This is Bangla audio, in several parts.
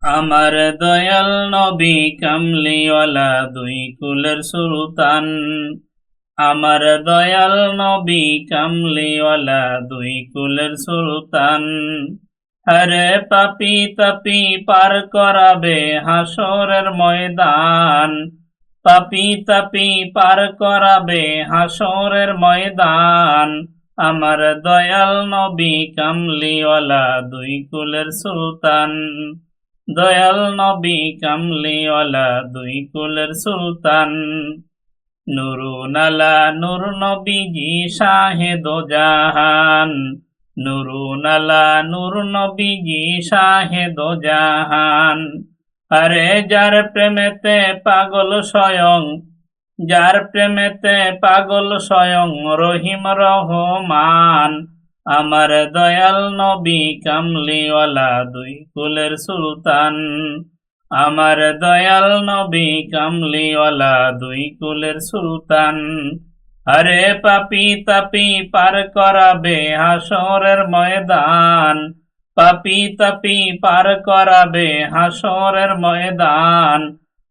আমার দয়াল নবী কামলিওয়ালা দুই কুলের সুলতান। আমার দয়াল নবী কামলিওয়ালা দুই কুলের সুলতান। হরে পাপি তাপি পার করাবে হাসরের ময়দান। পাপি তাপি পার করাবে হাসরের ময়দান। আমার দয়াল নবী কামলিওয়ালা দুই কুলের সুলতান। দয়াল নবী কামলিওয়ালা দুই কুলের সুলতান। নুরুন আলা নূর নবীজি শাহেদ জাহান। নুরুন আলা নূর নবীজি শাহেদ জাহান। আরে যার প্রেমেতে পাগল স্বয়ং, যার প্রেমেতে পাগল স্বয়ং রহিম রহমান। আমার দয়াল নবী কামলিওয়ালা দুই কুলের সুলতান। আমার দয়াল নবী কামলিওয়ালা দুই কুলের সুলতান। আরে পাপি তাপি পার করাবে হাসরের ময়দান। পাপি তাপি পার করাবে হাসরের ময়দান।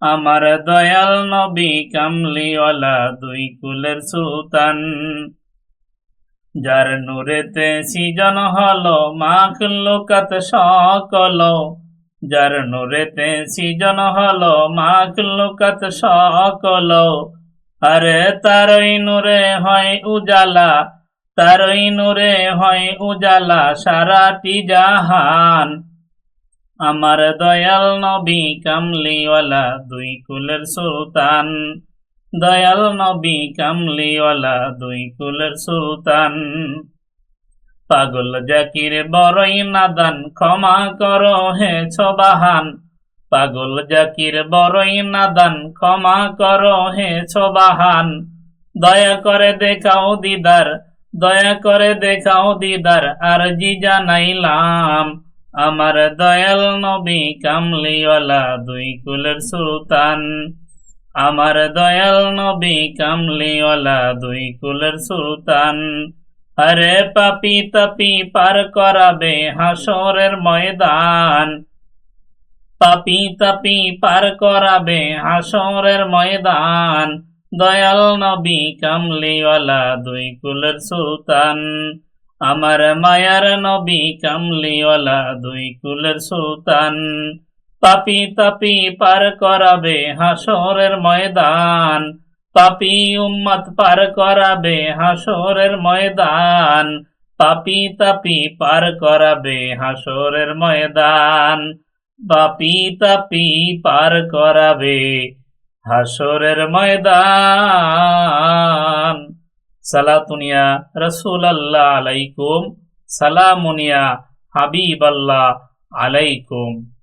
আমার দয়াল নবী কামলিওয়ালা দুই কুলের সুলতান। যার নূরেতে সৃজন হলো মাখলুকাত সকল। যার নূরেতে সৃজন হলো মাখলুকাত সকল। আরে তারই নূরে হয় উজালা, তারই নূরে হয় উজালা সারাটি জাহান। আমার দয়াল নবী কামলিওয়ালা দুই কুলের সুলতান। দয়াল নবী কামলিওয়ালা দুই কুলের সুলতান। পাগল জাকির বড়ই নাদান ক্ষমা করো হে ছোবাহান। পাগল জাকির বড়ই নাদান ক্ষমা করো হে ছোবাহান। দয়া করে দেখাও দিদার, দয়া করে দেখাও দিদার আরজি জানাইলাম। আমার দয়াল নবী কামলিওয়ালা দুই কুলের সুলতান। আমার দয়াল নবী কামলিওয়ালা দুই কুলের সুলতান। আরে পাপি তাপি পার করাবে হাসরের ময়দান। পাপি তাপি পার করাবে হাসরের ময়দান। দয়াল নবী কামলিওয়ালা দুই কুলের সুলতান। আমার মায়ার নবী কামলিওয়ালা দুই কুলের সুলতান। পাপি তাপি পার করাবে হাসরের ময়দান। পাপি উম্মত পার করাবে হাসরের ময়দান। পাপি তাপি পার করাবে হাসরের ময়দান। পাপি তাপি পার করাবে হাসরের ময়দান। সালাতুনিয়া রাসূলুল্লাহ আলাইকুম, সালামুনিয়া হাবিবাল্লাহ আলাইকুম।